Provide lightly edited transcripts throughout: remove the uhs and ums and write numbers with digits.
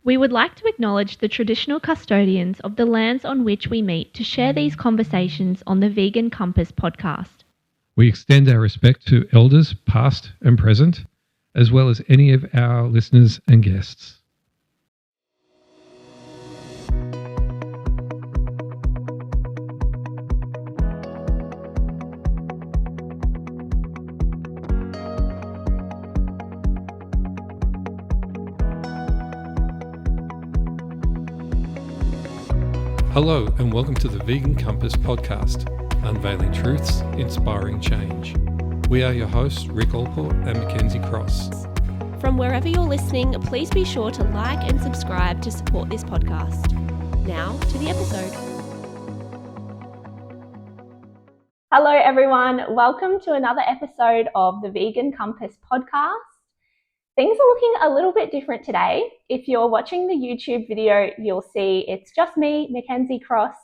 We would like to acknowledge the traditional custodians of the lands on which we meet to share these conversations on the Vegan Compass podcast. We extend our respect to elders past and present, as well as any of our listeners and guests. Hello and welcome to the Vegan Compass podcast, unveiling truths, inspiring change. We are your hosts, Rick Allport and Mackenzie Cross. From wherever you're listening, please be sure to like and subscribe to support this podcast. Now to the episode. Hello everyone, welcome to another episode of the Vegan Compass podcast. Things are looking a little bit different today. If you're watching the YouTube video, you'll see it's just me, Mackenzie Cross.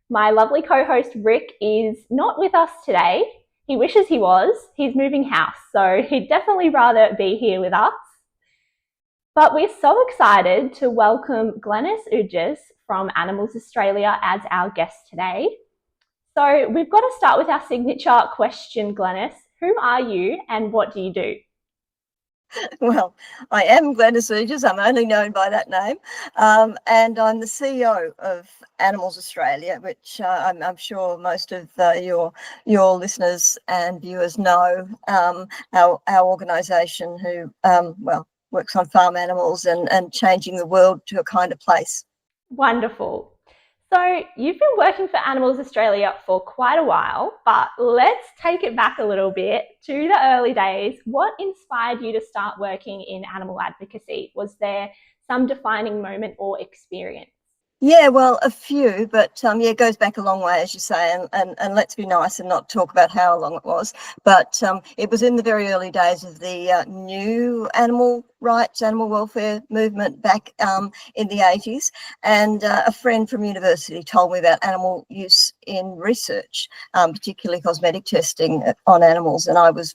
My lovely co-host Rick is not with us today. He wishes he was. He's moving house, so he'd definitely rather be here with us. But we're so excited to welcome Glenys Oogjes from Animals Australia as our guest today. So we've got to start with our signature question, Glenys. Who are you and what do you do? Well, I am Glenys Oogjes. I'm only known by that name, and I'm the CEO of Animals Australia, which I'm sure most of your listeners and viewers know. Our organisation who works on farm animals and changing the world to a kinder place. Wonderful. So you've been working for Animals Australia for quite a while, but let's take it back a little bit to the early days. What inspired you to start working in animal advocacy? Was there some defining moment or experience? Yeah, well, a few, but it goes back a long way, as you say, and let's be nice and not talk about how long it was. But it was in the very early days of the new animal rights, animal welfare movement back in the 80s. And a friend from university told me about animal use in research, particularly cosmetic testing on animals. And I was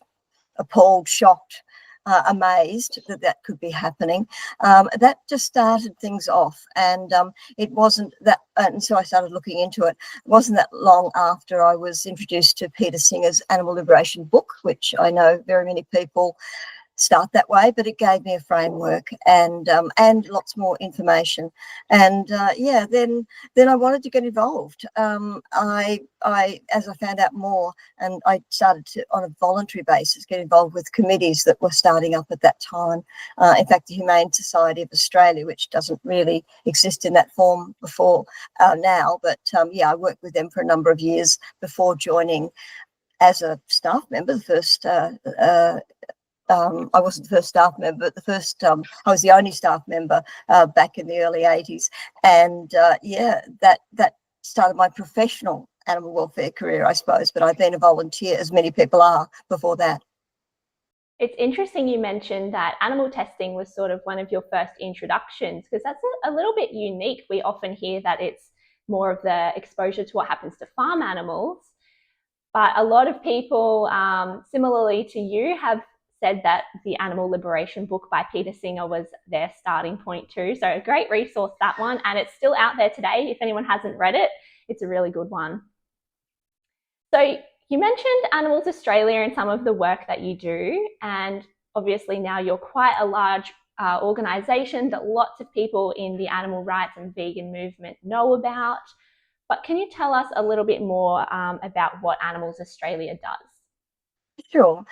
appalled, shocked, amazed that could be happening. That just started things off, and it wasn't that, and so I started looking into it. It wasn't that long after I was introduced to Peter Singer's Animal Liberation book, which I know very many people start that way, but it gave me a framework and lots more information. And then I wanted to get involved. I as I found out more, and I started to, on a voluntary basis, get involved with committees that were starting up at that time. In fact, the Humane Society of Australia, which doesn't really exist in that form before now, but I worked with them for a number of years before joining as a staff member. The first I wasn't the first staff member, but the first, I was the only staff member back in the early 80s. And that started my professional animal welfare career, I suppose, but I've been a volunteer, as many people are, before that. It's interesting you mentioned that animal testing was sort of one of your first introductions, because that's a little bit unique. We often hear that it's more of the exposure to what happens to farm animals, but a lot of people, similarly to you, have said that the Animal Liberation book by Peter Singer was their starting point too. So a great resource, that one, and it's still out there today. If anyone hasn't read it, it's a really good one. So you mentioned Animals Australia and some of the work that you do, and obviously now you're quite a large organisation that lots of people in the animal rights and vegan movement know about. But can you tell us a little bit more about what Animals Australia does? Sure.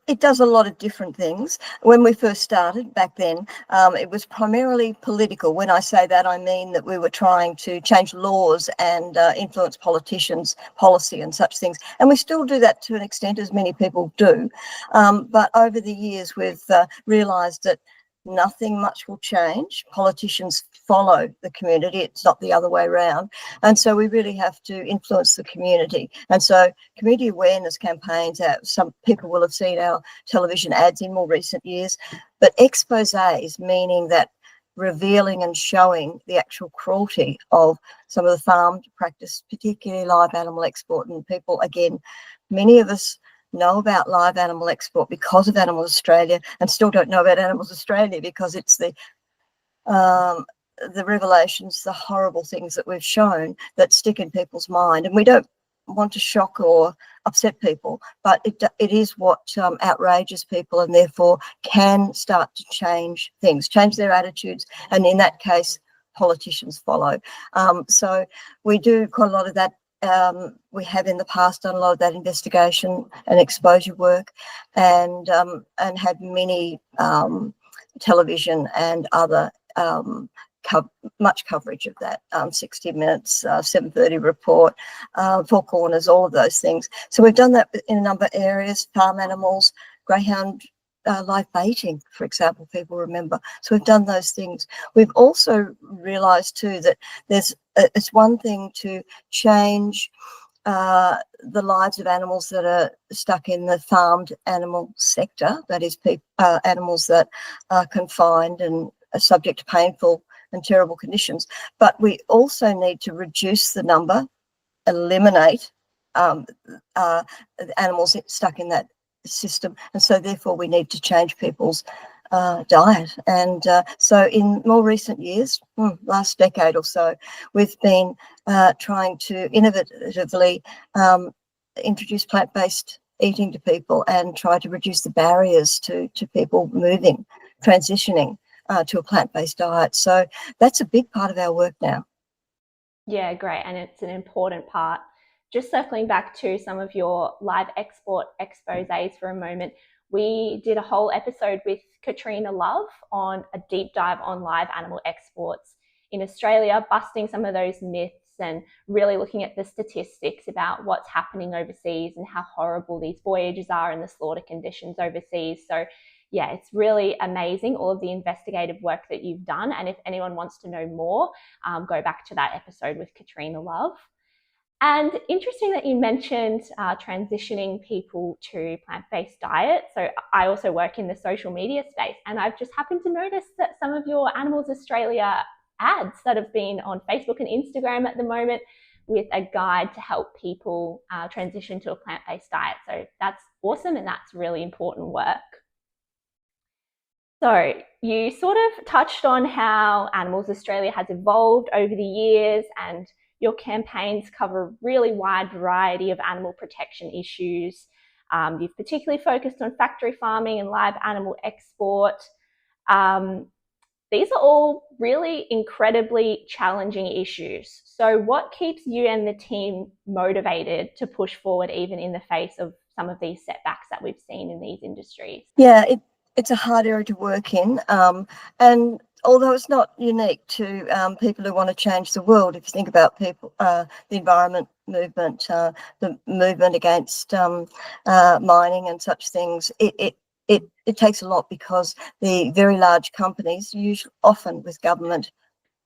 It does a lot of different things. When we first started back then, it was primarily political. When I say that, I mean that we were trying to change laws and influence politicians' policy and such things. And we still do that to an extent, as many people do. But over the years, we've realised that nothing much will change. Politicians follow the community. It's not the other way around. And so we really have to influence the community. And so community awareness campaigns, some people will have seen our television ads in more recent years, but exposés, meaning that revealing and showing the actual cruelty of some of the farm practice, particularly live animal export. And people, again, many of us know about live animal export because of Animals Australia, and still don't know about Animals Australia because it's the the revelations, the horrible things that we've shown that stick in people's mind. And we don't want to shock or upset people, but it is what outrages people, and therefore can start to change things, change their attitudes, and in that case, politicians follow. So we do quite a lot of that. We have in the past done a lot of that investigation and exposure work, and had many television and other much coverage of that, 60 Minutes, 7:30 Report, Four Corners, all of those things. So we've done that in a number of areas, farm animals, greyhound live baiting, for example, people remember. So we've done those things. We've also realised too that it's one thing to change the lives of animals that are stuck in the farmed animal sector, that is animals that are confined and are subject to painful and terrible conditions. But we also need to reduce the number, eliminate the animals stuck in that system. And so therefore we need to change people's diet. And so in more recent years, last decade or so, we've been trying to innovatively introduce plant-based eating to people and try to reduce the barriers to people moving, transitioning to a plant-based diet. So that's a big part of our work now. Yeah, great. And it's an important part. Just circling back to some of your live export exposés for a moment, we did a whole episode with Katrina Love on a deep dive on live animal exports in Australia, busting some of those myths and really looking at the statistics about what's happening overseas and how horrible these voyages are and the slaughter conditions overseas. So yeah, it's really amazing, all of the investigative work that you've done. And if anyone wants to know more, go back to that episode with Katrina Love. And interesting that you mentioned transitioning people to plant-based diet. So I also work in the social media space, and I've just happened to notice that some of your Animals Australia ads that have been on Facebook and Instagram at the moment with a guide to help people transition to a plant-based diet. So that's awesome, and that's really important work. So you sort of touched on how Animals Australia has evolved over the years, and your campaigns cover a really wide variety of animal protection issues. You've particularly focused on factory farming and live animal export. These are all really incredibly challenging issues. So what keeps you and the team motivated to push forward even in the face of some of these setbacks that we've seen in these industries? Yeah, it's a hard area to work in, and although it's not unique to people who want to change the world, if you think about people, the environment movement, the movement against mining and such things, it takes a lot, because the very large companies, usually often with government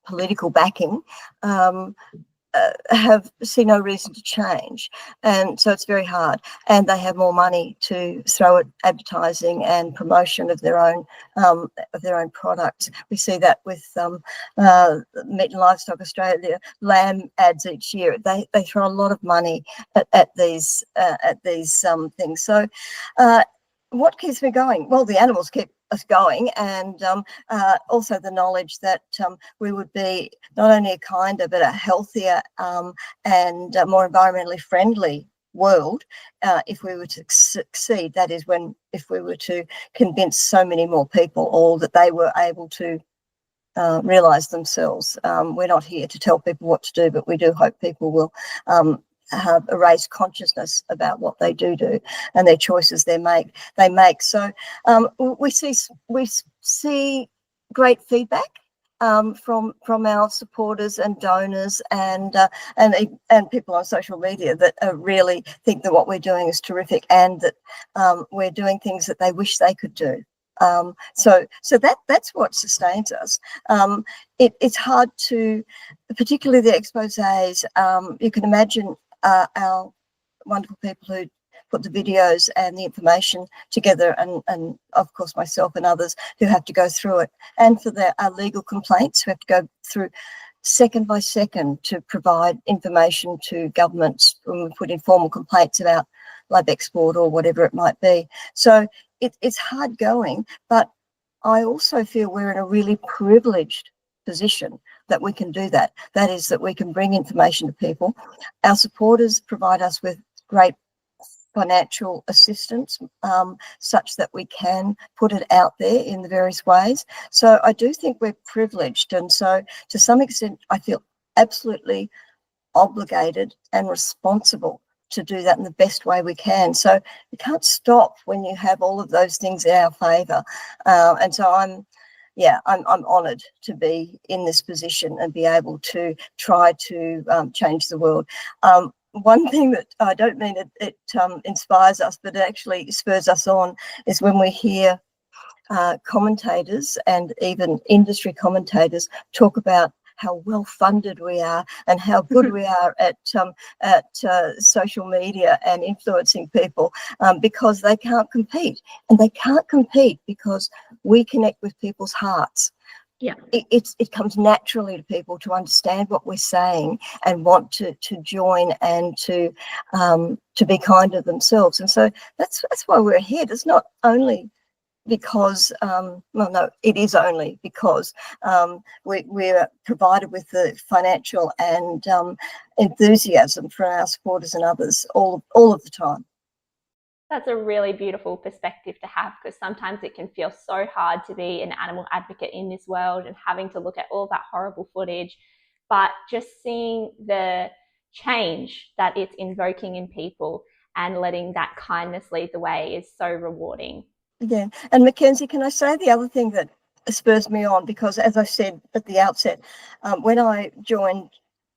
political backing, have seen no reason to change, and so it's very hard. And they have more money to throw at advertising and promotion of their own products. We see that with Meat and Livestock Australia lamb ads each year. They throw a lot of money at these things. So what keeps me going? Well, the animals keep us going, and also the knowledge that we would be not only a kinder but a healthier and more environmentally friendly world if we were to succeed. That is, if we were to convince so many more people all that they were able to realise themselves. We're not here to tell people what to do, but we do hope people will have a raised consciousness about what they do and their choices they make. So we see great feedback from our supporters and donors and people on social media that really think that what we're doing is terrific, and that we're doing things that they wish they could do. So that's what sustains us. It's hard to, particularly the exposés. You can imagine our wonderful people who put the videos and the information together, and of course myself and others who have to go through it, and for our legal complaints who have to go through second by second to provide information to governments when we put in formal complaints about live export or whatever it might be. So it's hard going, but I also feel we're in a really privileged position that we can do that. That is, that we can bring information to people. Our supporters provide us with great financial assistance, such that we can put it out there in the various ways. So I do think we're privileged. And so to some extent, I feel absolutely obligated and responsible to do that in the best way we can. So you can't stop when you have all of those things in our favour. And so I'm honoured to be in this position and be able to try to change the world. One thing that I don't mean it inspires us, but it actually spurs us on, is when we hear commentators and even industry commentators talk about how well funded we are and how good we are at social media and influencing people, because they can't compete, and they can't compete because we connect with people's hearts. Yeah, it comes naturally to people to understand what we're saying and want to join and to be kind to themselves. And so that's why we're here. It's not only because it is only because we're provided with the financial and enthusiasm from our supporters and others all of the time. That's a really beautiful perspective to have, because sometimes it can feel so hard to be an animal advocate in this world and having to look at all that horrible footage, but just seeing the change that it's invoking in people and letting that kindness lead the way is so rewarding. Yeah. And Mackenzie, can I say the other thing that spurs me on? Because as I said at the outset, when I joined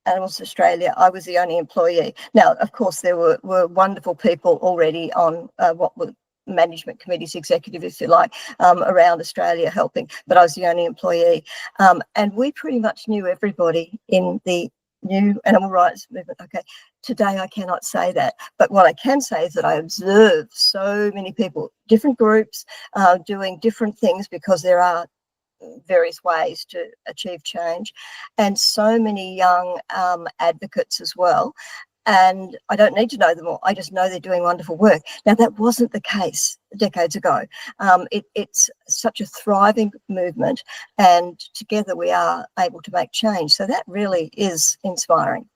Animals Australia, I was the only employee. Now, of course, there were wonderful people already on what were management committees, executive, if you like, around Australia helping, but I was the only employee. And we pretty much knew everybody in the new animal rights movement. Okay, today I cannot say that, but what I can say is that I observed so many people, different groups, doing different things, because there are various ways to achieve change, and so many young advocates as well. And I don't need to know them all. I just know they're doing wonderful work. Now, that wasn't the case decades ago. It's such a thriving movement, and together we are able to make change. So that really is inspiring.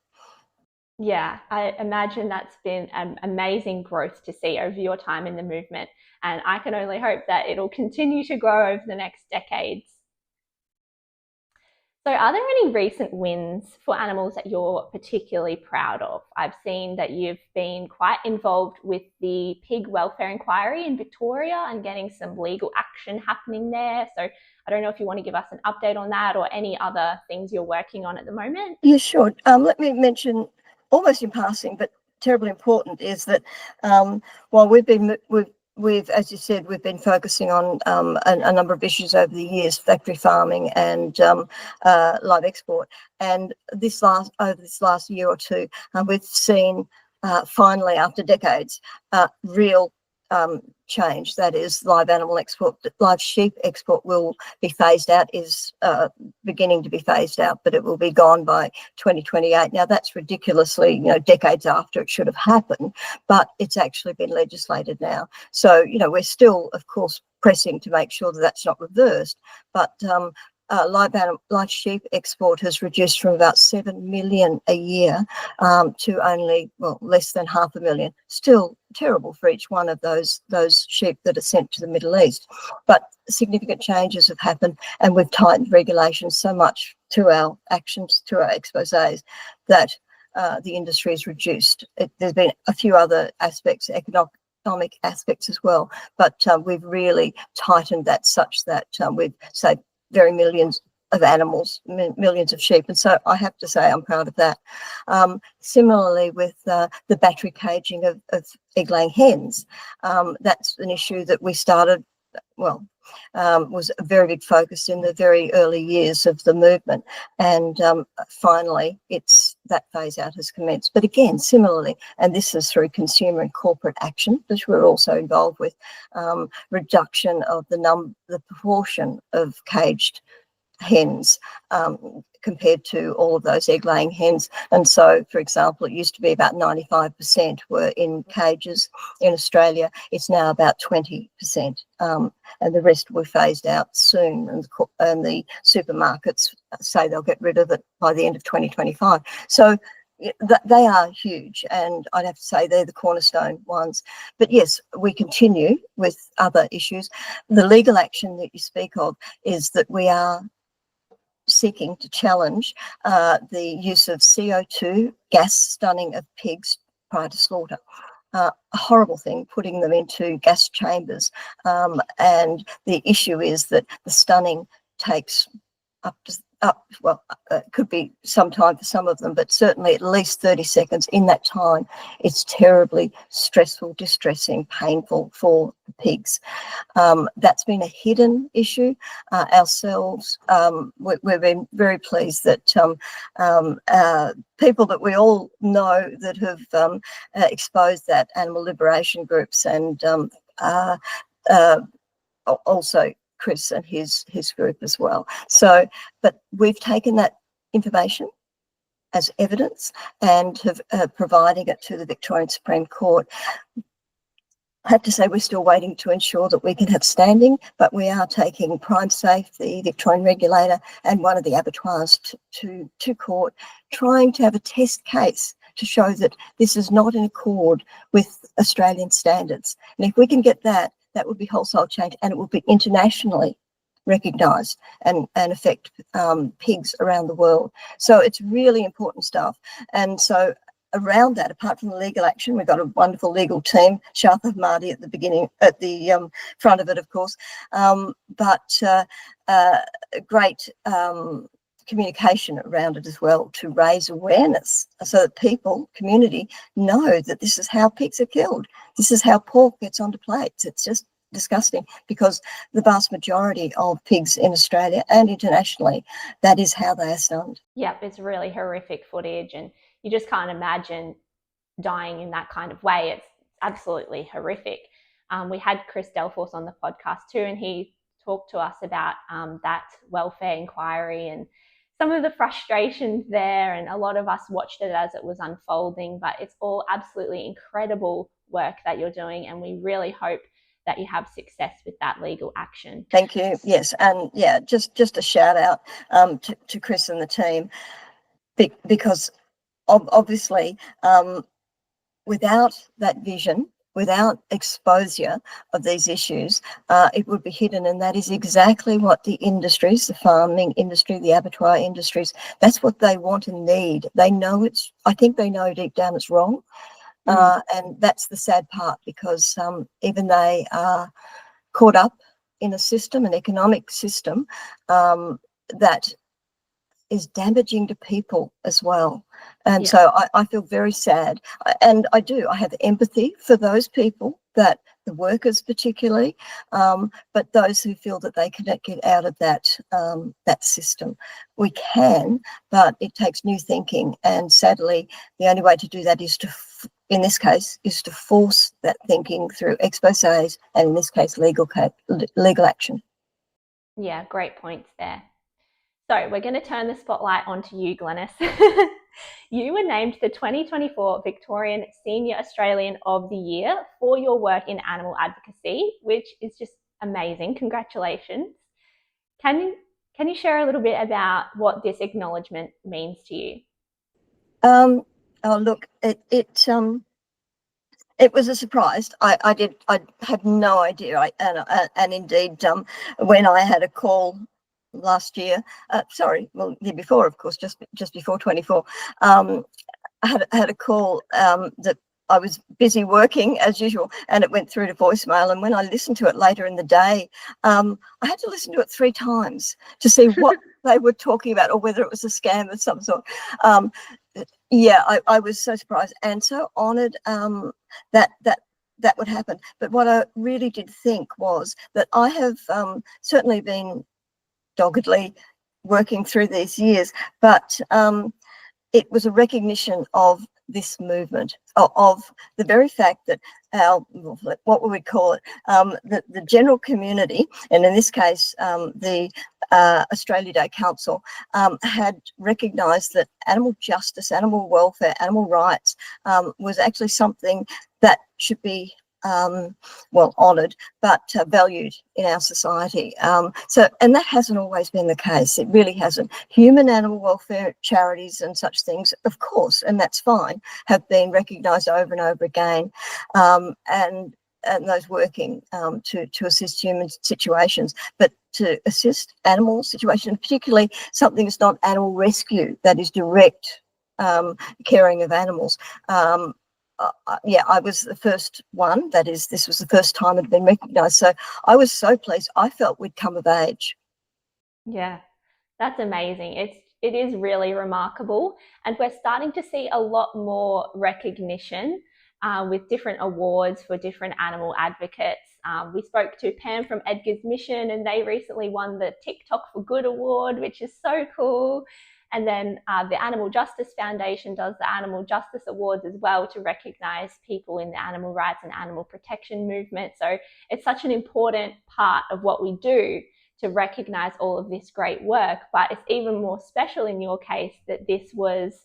Yeah, I imagine that's been an amazing growth to see over your time in the movement. And I can only hope that it'll continue to grow over the next decades. So are there any recent wins for animals that you're particularly proud of? I've seen that you've been quite involved with the pig welfare inquiry in Victoria and getting some legal action happening there. So I don't know if you want to give us an update on that or any other things you're working on at the moment. Yeah, sure. Let me mention, almost in passing, but terribly important, is that while we've, as you said, we've been focusing on a number of issues over the years, factory farming and live export. And over this last year or two, we've seen finally, after decades, real change. That is, live animal export. Live sheep export will be phased out, is beginning to be phased out, but it will be gone by 2028. Now, that's ridiculously, decades after it should have happened, but it's actually been legislated now. So, we're still, of course, pressing to make sure that that's not reversed, but live sheep export has reduced from about 7 million a year to only, less than 500,000. Still terrible for each one of those sheep that are sent to the Middle East. But significant changes have happened, and we've tightened regulations so much to our actions, to our exposés, that the industry has reduced. There's been a few other aspects, economic aspects as well, but we've really tightened that such that we've saved very millions of animals, millions of sheep. And so I have to say I'm proud of that. Similarly, with the battery caging of egg-laying hens, that's an issue that we started, was a very big focus in the very early years of the movement. And finally, that phase out has commenced. But again, similarly, and this is through consumer and corporate action, which we're also involved with, reduction of the proportion of caged hens compared to all of those egg-laying hens. And so, for example, it used to be about 95% were in cages in Australia. It's now about 20%, and the rest will be phased out soon. And the supermarkets say they'll get rid of it by the end of 2025. So they are huge, and I'd have to say they're the cornerstone ones. But yes, we continue with other issues. The legal action that you speak of is that we are seeking to challenge the use of CO2 gas stunning of pigs prior to slaughter. A horrible thing, putting them into gas chambers. And the issue is that the stunning takes it could be some time for some of them, but certainly at least 30 seconds. In that time, it's terribly stressful, distressing, painful for the pigs. That's been a hidden issue ourselves. We've been very pleased that people that we all know that have exposed that, animal liberation groups, and also Chris and his group as well. So, but we've taken that information as evidence and have providing it to the Victorian Supreme Court. I have to say we're still waiting to ensure that we can have standing, but we are taking PrimeSafe, the Victorian regulator, and one of the abattoirs to court, trying to have a test case to show that this is not in accord with Australian standards. And if we can get that, that would be wholesale change, and it will be internationally recognised and affect pigs around the world. So it's really important stuff. And so around that, apart from the legal action, we've got a wonderful legal team, Shartha Mahdi at the front of it, of course, but great communication around it as well to raise awareness so that people, community, know that this is how pigs are killed. This is how pork gets onto plates. It's just disgusting, because the vast majority of pigs in Australia and internationally, that is how they are stunned. Yep, it's really horrific footage, and you just can't imagine dying in that kind of way. It's absolutely horrific. We had Chris Delforce on the podcast too, and he talked to us about that welfare inquiry and some of the frustrations there, and a lot of us watched it as it was unfolding, but it's all absolutely incredible work that you're doing, and we really hope that you have success with that legal action. Thank you. Yes, and yeah, just a shout out to Chris and the team, because obviously without that vision, without exposure of these issues, it would be hidden. And that is exactly what the industries, the farming industry, the abattoir industries, that's what they want and need. They know I think they know deep down it's wrong. And that's the sad part, because even they are caught up in a system, an economic system, that is damaging to people as well. And so I feel very sad. And I have empathy for those people, that the workers particularly, but those who feel that they cannot get out of that system. We can, but it takes new thinking. And sadly, the only way to do that is in this case, is to force that thinking through exposés, and in this case, legal action. Yeah, great points there. So we're going to turn the spotlight onto you, Glenys. You were named the 2024 Victorian Senior Australian of the Year for your work in animal advocacy, which is just amazing. Congratulations. Can you share a little bit about what this acknowledgement means to you? Oh, look, it was a surprise. I had no idea. And indeed, when I had a call last year, year before, of course, just before 24, I had a call that I was busy working as usual, and it went through to voicemail. And when I listened to it later in the day, I had to listen to it 3 times to see what they were talking about, or whether it was a scam of some sort. I was so surprised and so honoured that would happen. But what I really did think was that I have certainly been doggedly working through these years, but it was a recognition of this movement of the very fact that what would we call it, the general community, and in this case the Australia Day Council, had recognised that animal justice, animal welfare, animal rights was actually something that should be honoured, but valued in our society. And that hasn't always been the case. It really hasn't. Human animal welfare charities and such things, of course, and that's fine, have been recognised over and over again, and those working to assist human situations, but to assist animal situations, particularly something that's not animal rescue, that is direct caring of animals. I was the first one. That is, this was the first time it had been recognised. So I was so pleased. I felt we'd come of age. Yeah, that's amazing. It is really remarkable, and we're starting to see a lot more recognition with different awards for different animal advocates. We spoke to Pam from Edgar's Mission, and they recently won the TikTok for Good award, which is so cool. And then the Animal Justice Foundation does the Animal Justice Awards as well to recognise people in the animal rights and animal protection movement. So it's such an important part of what we do to recognise all of this great work. But it's even more special in your case that this was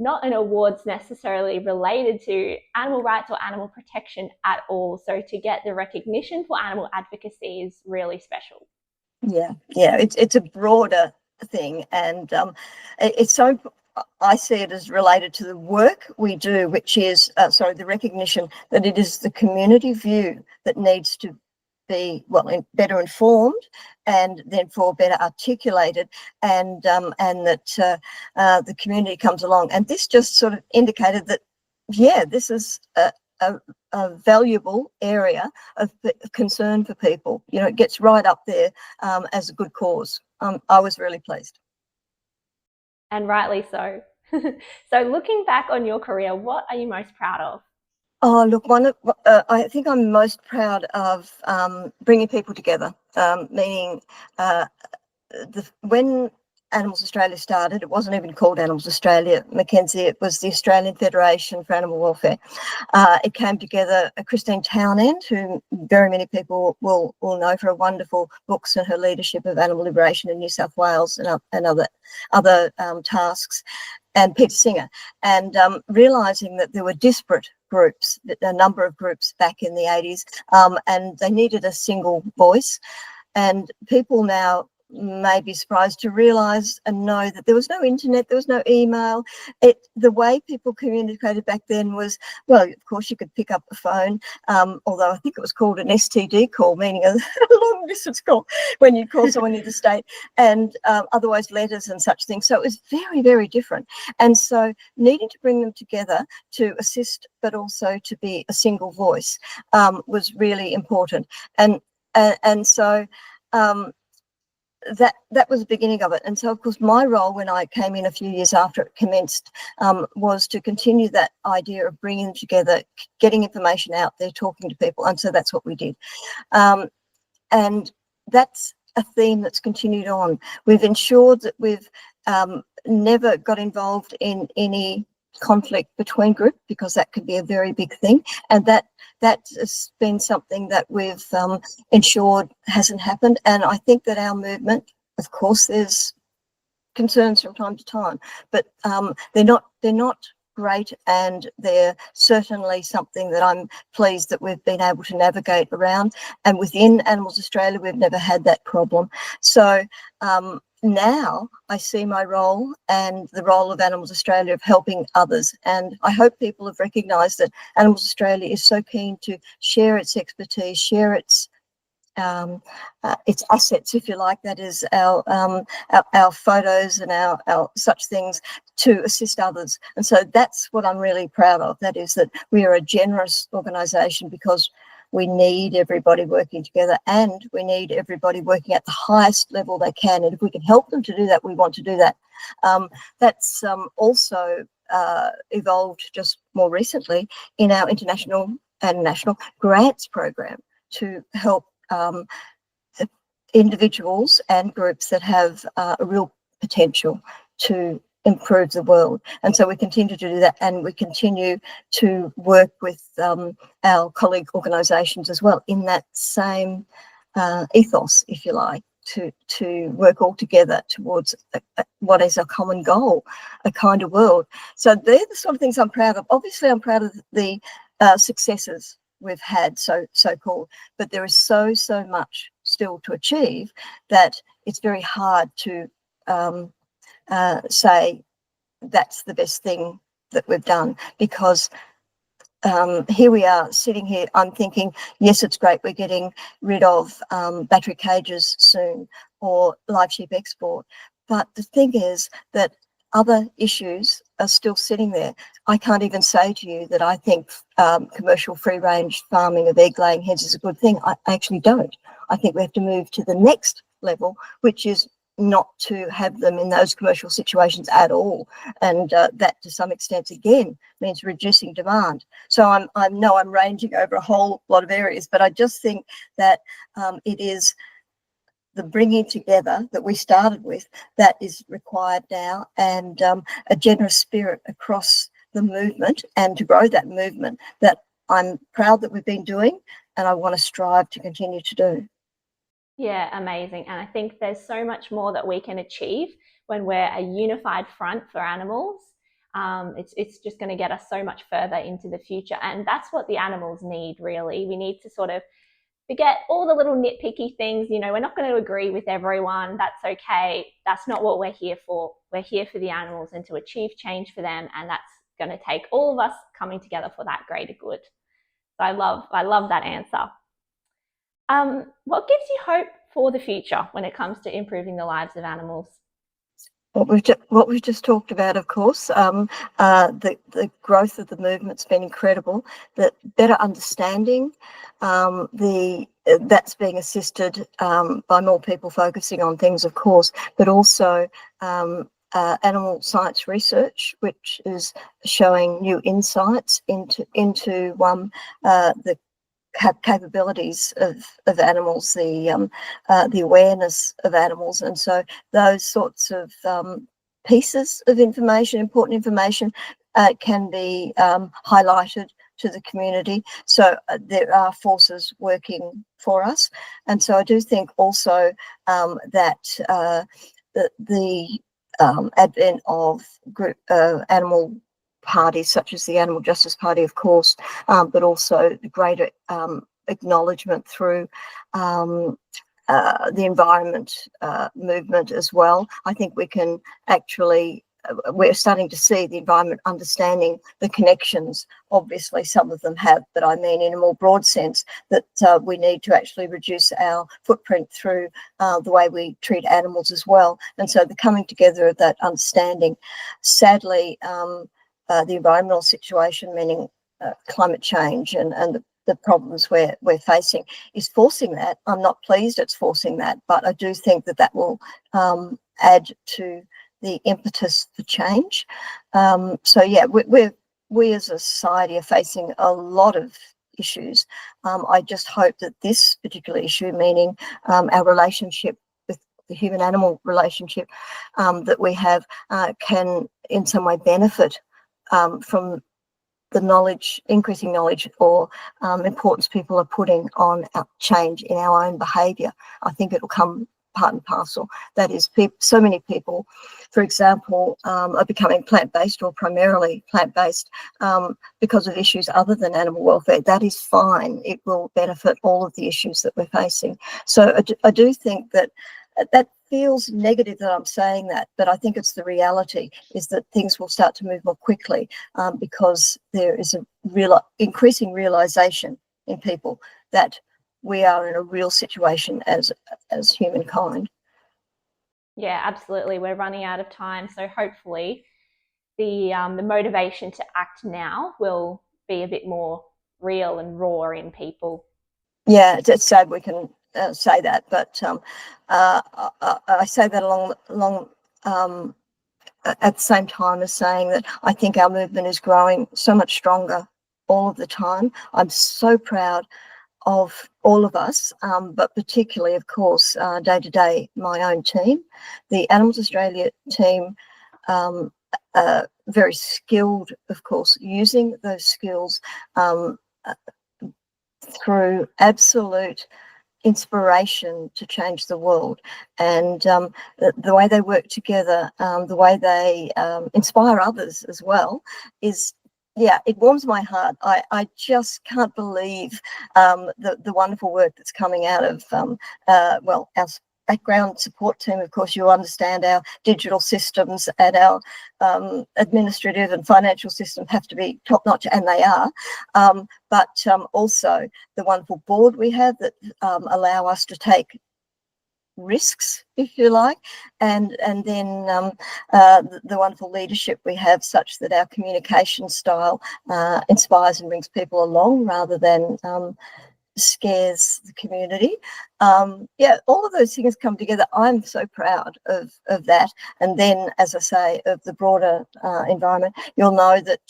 not an awards necessarily related to animal rights or animal protection at all. So to get the recognition for animal advocacy is really special. Yeah, it's a broader thing, and it's so, I see it as related to the work we do, which is the recognition that it is the community view that needs to be better informed, and therefore better articulated, and that the community comes along. And this just sort of indicated that, this is a valuable area of concern for people. It gets right up there as a good cause. I was really pleased. And rightly so. So looking back on your career, what are you most proud of? Oh, look, I think I'm most proud of bringing people together, meaning when Animals Australia started, it wasn't even called Animals Australia, Mackenzie. It was the Australian Federation for Animal Welfare. It came together Christine Townend, who very many people will know for her wonderful books and her leadership of animal liberation in New South Wales and other tasks, and Peter Singer, and realising that there were disparate groups, a number of groups back in the 80s, and they needed a single voice. And people now may be surprised to realise and know that there was no internet, there was no email. The way people communicated back then was, of course you could pick up the phone, although I think it was called an STD call, meaning a long distance call when you call someone interstate, and otherwise letters and such things. So it was very, very different. And so needing to bring them together to assist, but also to be a single voice, was really important. And so that was the beginning of it. And so, of course, my role when I came in a few years after it commenced was to continue that idea of bringing them together, getting information out there, talking to people. And so that's what we did. And that's a theme that's continued on. We've ensured that we've never got involved in any conflict between groups, because that could be a very big thing, and that has been something that we've ensured hasn't happened. And I think that our movement, of course, there's concerns from time to time, but they're not great, and they're certainly something that I'm pleased that we've been able to navigate around. And within Animals Australia, we've never had that problem. So now I see my role and the role of Animals Australia of helping others. And I hope people have recognised that Animals Australia is so keen to share its expertise, share its assets, if you like, that is our photos and our such things, to assist others. And so that's what I'm really proud of. That is that we are a generous organisation, because we need everybody working together, and we need everybody working at the highest level they can. And if we can help them to do that, we want to do that. That's also evolved just more recently in our international and national grants program to help individuals and groups that have a real potential to improve the world. And so we continue to do that, and we continue to work with our colleague organisations as well in that same ethos, if you like, to work all together towards what is a common goal, a kinder world. So they're the sort of things I'm proud of. Obviously, I'm proud of the successes we've had, so-called, but there is so much still to achieve that it's very hard to say that's the best thing that we've done, because here we are sitting here, I'm thinking, yes, it's great we're getting rid of battery cages soon, or live sheep export, but the thing is that other issues are still sitting there. I can't even say to you that I think commercial free-range farming of egg-laying hens is a good thing. I actually don't. I think we have to move to the next level, which is not to have them in those commercial situations at all, and that to some extent again means reducing demand. So I'm ranging over a whole lot of areas, but I just think that it is the bringing together that we started with that is required now, and a generous spirit across the movement, and to grow that movement that I'm proud that we've been doing, and I want to strive to continue to do. Yeah, amazing. And I think there's so much more that we can achieve when we're a unified front for animals. It's just going to get us so much further into the future. And that's what the animals need, really. We need to sort of forget all the little nitpicky things. You know, we're not going to agree with everyone. That's okay. That's not what we're here for. We're here for the animals and to achieve change for them. And that's going to take all of us coming together for that greater good. So I love that answer. What gives you hope for the future when it comes to improving the lives of animals? What we've just talked about, of course, the growth of the movement's been incredible. The better understanding, that's being assisted by more people focusing on things, of course, but also animal science research, which is showing new insights into the capabilities of animals, the awareness of animals, and so those sorts of pieces of information, important information, can be highlighted to the community. So there are forces working for us, and so I do think also that the advent of animal parties such as the Animal Justice Party, of course, but also the greater acknowledgement through the environment movement as well. I think we can actually, we're starting to see the environment understanding the connections. Obviously, some of them have, but I mean in a more broad sense that we need to actually reduce our footprint through the way we treat animals as well. And so the coming together of that understanding, sadly, the environmental situation, meaning climate change and the problems we're facing, is forcing that. I'm not pleased it's forcing that, but I do think that will add to the impetus for change. So yeah, we as a society are facing a lot of issues. I just hope that this particular issue, meaning our relationship with the human-animal relationship that we have, can in some way benefit from the knowledge, increasing knowledge or importance people are putting on change in our own behaviour. I think it will come part and parcel. That is, so many people, for example, are becoming plant-based or primarily plant-based because of issues other than animal welfare. That is fine. It will benefit all of the issues that we're facing. So I do think that feels negative that I'm saying that, but I think it's the reality is that things will start to move more quickly because there is a increasing realization in people that we are in a real situation as humankind. Yeah, absolutely. We're running out of time, so hopefully the motivation to act now will be a bit more real and raw in people. Yeah, it's sad we can say that, but I say that along at the same time as saying that I think our movement is growing so much stronger all of the time. I'm so proud of all of us, but particularly, of course, day to day, my own team. The Animals Australia team very skilled, of course, using those skills through absolute inspiration to change the world. And the way they work together, the way they inspire others as well, is, yeah, it warms my heart. I just can't believe the wonderful work that's coming out of, well, our background support team. Of course, you understand our digital systems and our administrative and financial system have to be top notch, and they are. But also the wonderful board we have that allow us to take risks, if you like, and then the wonderful leadership we have, such that our communication style inspires and brings people along rather than scares the community. Yeah, all of those things come together. I'm so proud of that. And then, as I say, of the broader environment. You'll know that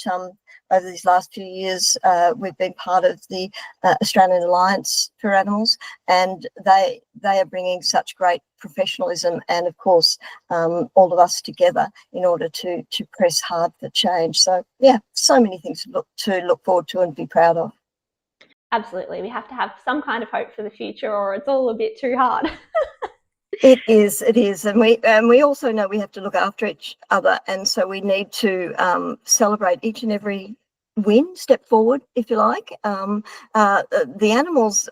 over these last few years, we've been part of the Australian Alliance for Animals, and they are bringing such great professionalism and, of course, all of us together in order to press hard for change. So, yeah, so many things to look forward to and be proud of. Absolutely. We have to have some kind of hope for the future, or it's all a bit too hard. It is, and we also know we have to look after each other, and so we need to celebrate each and every win, step forward, if you like. The animals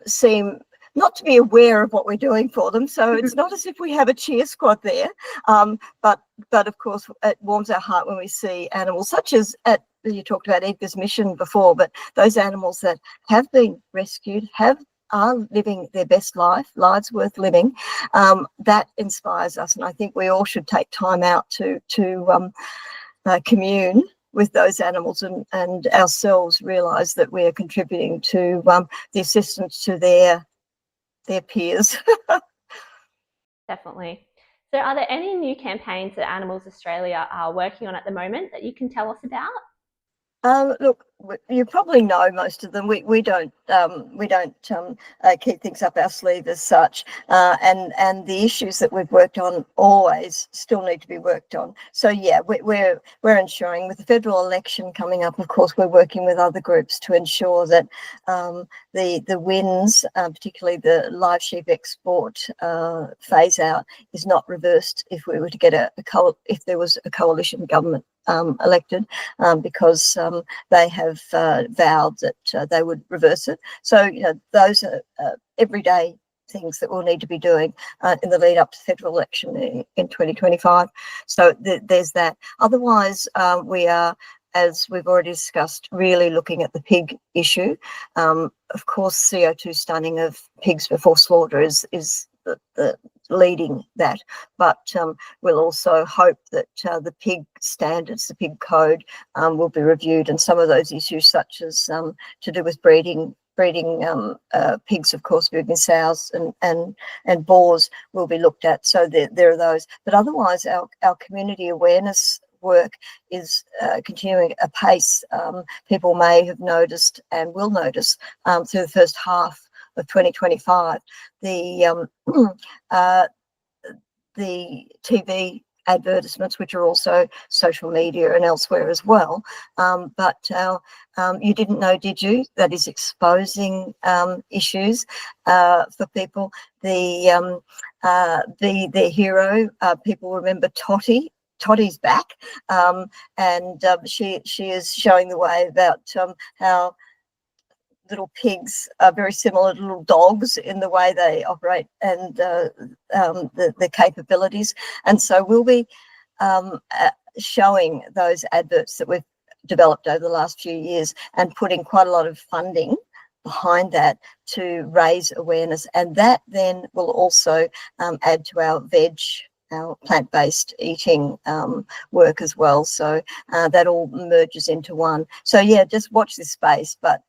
seem not to be aware of what we're doing for them, so it's not as if we have a cheer squad there. But of course, it warms our heart when we see animals such as you talked about Edgar's mission before, but those animals that have been rescued, are living their best lives worth living, that inspires us. And I think we all should take time out to commune with those animals and ourselves realise that we are contributing to the assistance to their peers. Definitely. So are there any new campaigns that Animals Australia are working on at the moment that you can tell us about? Look, you probably know most of them. We don't keep things up our sleeve as such, and the issues that we've worked on always still need to be worked on. So yeah, we're ensuring, with the federal election coming up, of course, we're working with other groups to ensure that the wins, particularly the live sheep export phase out, is not reversed if we were to get if there was a coalition government elected, because they have vowed that they would reverse it. So, those are everyday things that we'll need to be doing in the lead up to the federal election in 2025. So there's that. Otherwise, we are, as we've already discussed, really looking at the pig issue. Of course, CO2 stunning of pigs before slaughter is the leading that, but we'll also hope that the pig standards, the pig code, will be reviewed, and some of those issues, such as to do with breeding pigs, of course, breeding sows and boars, will be looked at. So there are those. But otherwise, our community awareness work is continuing apace. People may have noticed and will notice through the first half of 2025, the TV advertisements, which are also social media and elsewhere as well. But you didn't know, did you? That is exposing issues for people. The hero, people remember Totty. Totty's back, and she is showing the way about how little pigs are very similar to little dogs in the way they operate and the capabilities. And so we'll be showing those adverts that we've developed over the last few years and putting quite a lot of funding behind that to raise awareness. And that then will also add to our plant-based eating work as well. So that all merges into one. So yeah, just watch this space, but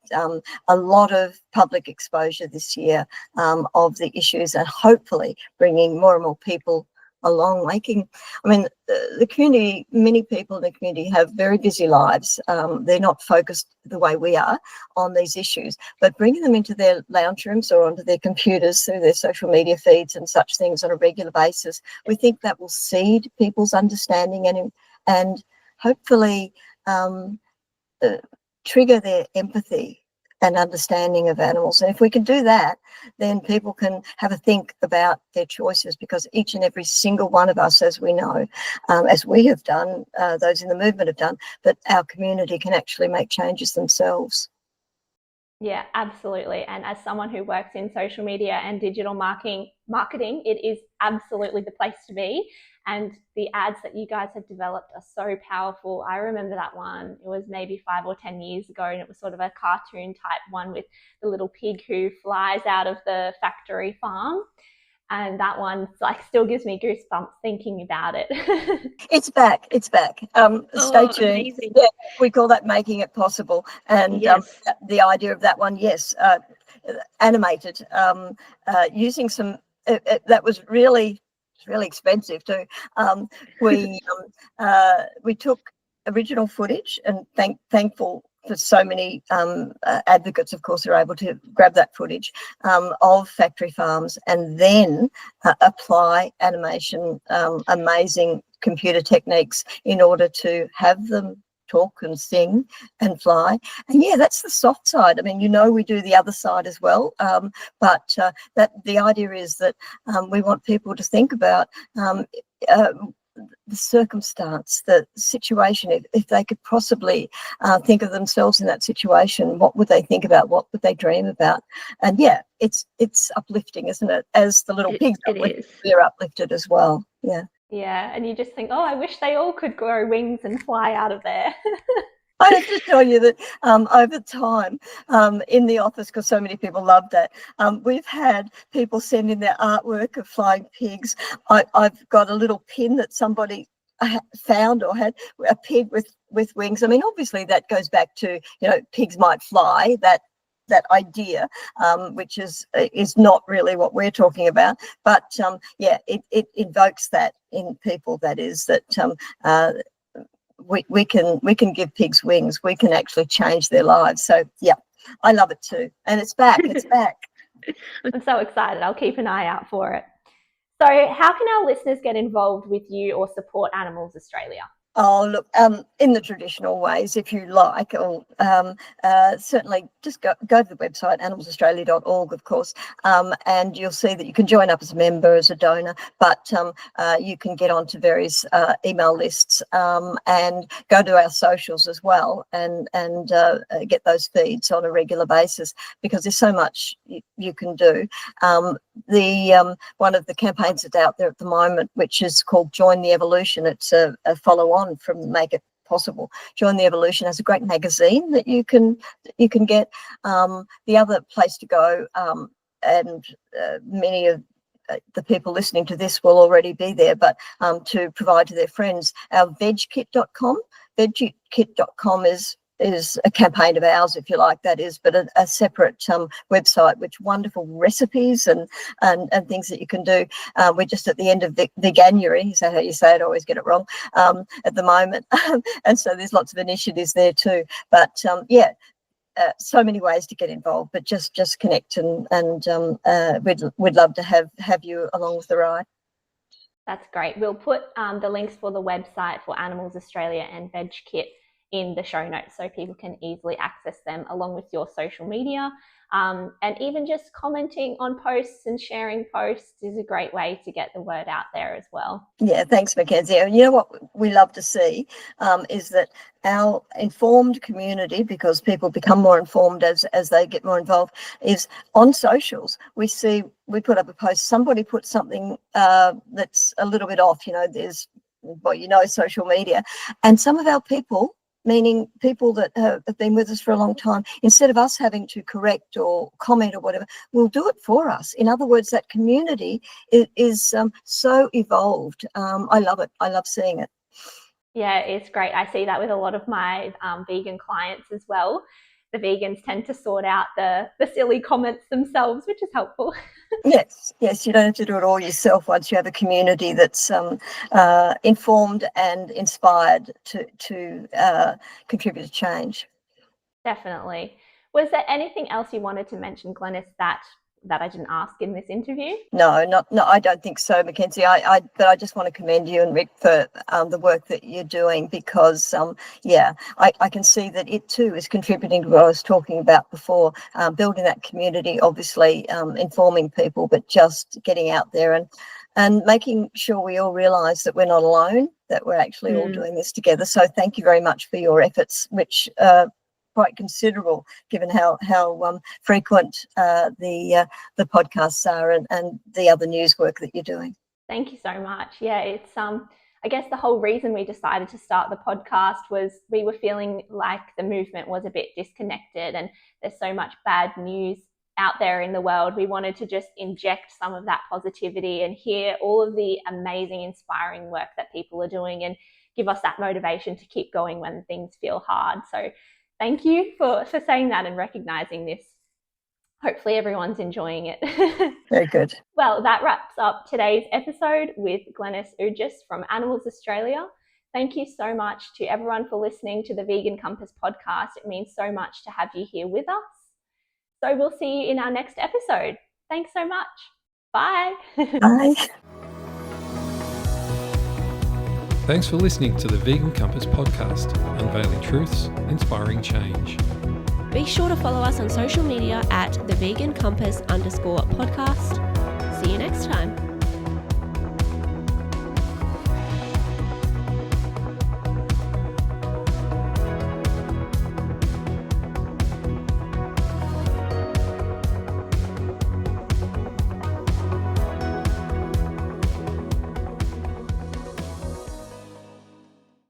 a lot of public exposure this year of the issues, and hopefully bringing more and more people along, the community, many people in the community have very busy lives. They're not focused the way we are on these issues, but bringing them into their lounge rooms or onto their computers through their social media feeds and such things on a regular basis, we think that will seed people's understanding and hopefully trigger their empathy and understanding of animals. And if we can do that, then people can have a think about their choices, because each and every single one of us, as we know, as we have done, those in the movement have done, but our community can actually make changes themselves. Yeah, absolutely. And as someone who works in social media and digital marketing, it is absolutely the place to be. And the ads that you guys have developed are so powerful. I remember that one. It was maybe 5 or 10 years ago, and it was sort of a cartoon type one with the little pig who flies out of the factory farm. And that one still gives me goosebumps thinking about it. It's back. Stay tuned. Amazing. Yeah, we call that making it possible. And Yes. the idea of that one, yes, animated, using some, that was really expensive too. We took original footage, and thankful for so many advocates, of course, who are able to grab that footage of factory farms and then apply animation, amazing computer techniques in order to have them talk and sing and fly. And yeah, that's the soft side. We do the other side as well, but that the idea is that we want people to think about the circumstance, the situation. If they could possibly think of themselves in that situation, what would they think about? What would they dream about? And yeah, it's uplifting, isn't it? As the little pigs uplifted, they're uplifted as well. Yeah. Yeah, and you just think, oh, I wish they all could grow wings and fly out of there. I have to tell you that over time in the office, because so many people love that, we've had people send in their artwork of flying pigs. I've got a little pin that somebody found or had, a pig with wings. Obviously that goes back to, pigs might fly, that idea, which is not really what we're talking about, but it invokes that in people. That is that we can give pigs wings. We can actually change their lives. So yeah, I love it too, and it's back. I'm so excited. I'll keep an eye out for it. So how can our listeners get involved with you or support Animals Australia? Oh, look, in the traditional ways, if you like, or certainly just go to the website, animalsaustralia.org, of course, and you'll see that you can join up as a member, as a donor, but you can get onto various email lists and go to our socials as well and get those feeds on a regular basis, because there's so much you can do. One of the campaigns that's out there at the moment, which is called Join the Evolution, it's a follow-on from Make It Possible. Join the Evolution has a great magazine that you can get. The other place to go, and many of the people listening to this will already be there, but to provide to their friends, our vegkit.com. Vegkit.com is a campaign of ours, if you like, that is, but a separate website with wonderful recipes and things that you can do. We're just at the end of Veganuary, is that how you say it? I always get it wrong at the moment. And so there's lots of initiatives there too. But so many ways to get involved, but just connect and we'd love to have you along with the ride. That's great. We'll put the links for the website for Animals Australia and VegKit in the show notes so people can easily access them, along with your social media. And even just commenting on posts and sharing posts is a great way to get the word out there as well. Yeah, thanks, Mackenzie. And you know what we love to see is that our informed community, because people become more informed as they get more involved, is on socials. We put up a post, somebody put something that's a little bit off, there's, social media, and some of our people, meaning people that have been with us for a long time, instead of us having to correct or comment or whatever, will do it for us. In other words, that community is so evolved. I love it. I love seeing it. Yeah, it's great. I see that with a lot of my vegan clients as well. the vegans tend to sort out the silly comments themselves, which is helpful. Yes, you don't have to do it all yourself once you have a community that's informed and inspired to contribute to change. Definitely. Was there anything else you wanted to mention, Glenys, that I didn't ask in this interview? No, I don't think so, Mackenzie. But I just want to commend you and Rick for the work that you're doing, because I can see that it too is contributing to what I was talking about before, building that community, obviously informing people, but just getting out there and making sure we all realise that we're not alone, that we're actually all doing this together. So thank you very much for your efforts, which quite considerable given how frequent the podcasts are and the other news work that you're doing. Thank you so much. Yeah, it's I guess the whole reason we decided to start the podcast was we were feeling like the movement was a bit disconnected and there's so much bad news out there in the world. We wanted to just inject some of that positivity and hear all of the amazing, inspiring work that people are doing and give us that motivation to keep going when things feel hard. So thank you for saying that and recognising this. Hopefully everyone's enjoying it. Very good. Well, that wraps up today's episode with Glenys Oogjes from Animals Australia. Thank you so much to everyone for listening to the Vegan Compass podcast. It means so much to have you here with us. So we'll see you in our next episode. Thanks so much. Bye. Bye. Thanks for listening to the Vegan Compass podcast, unveiling truths, inspiring change. Be sure to follow us on social media at @thevegancompass_podcast. See you next time.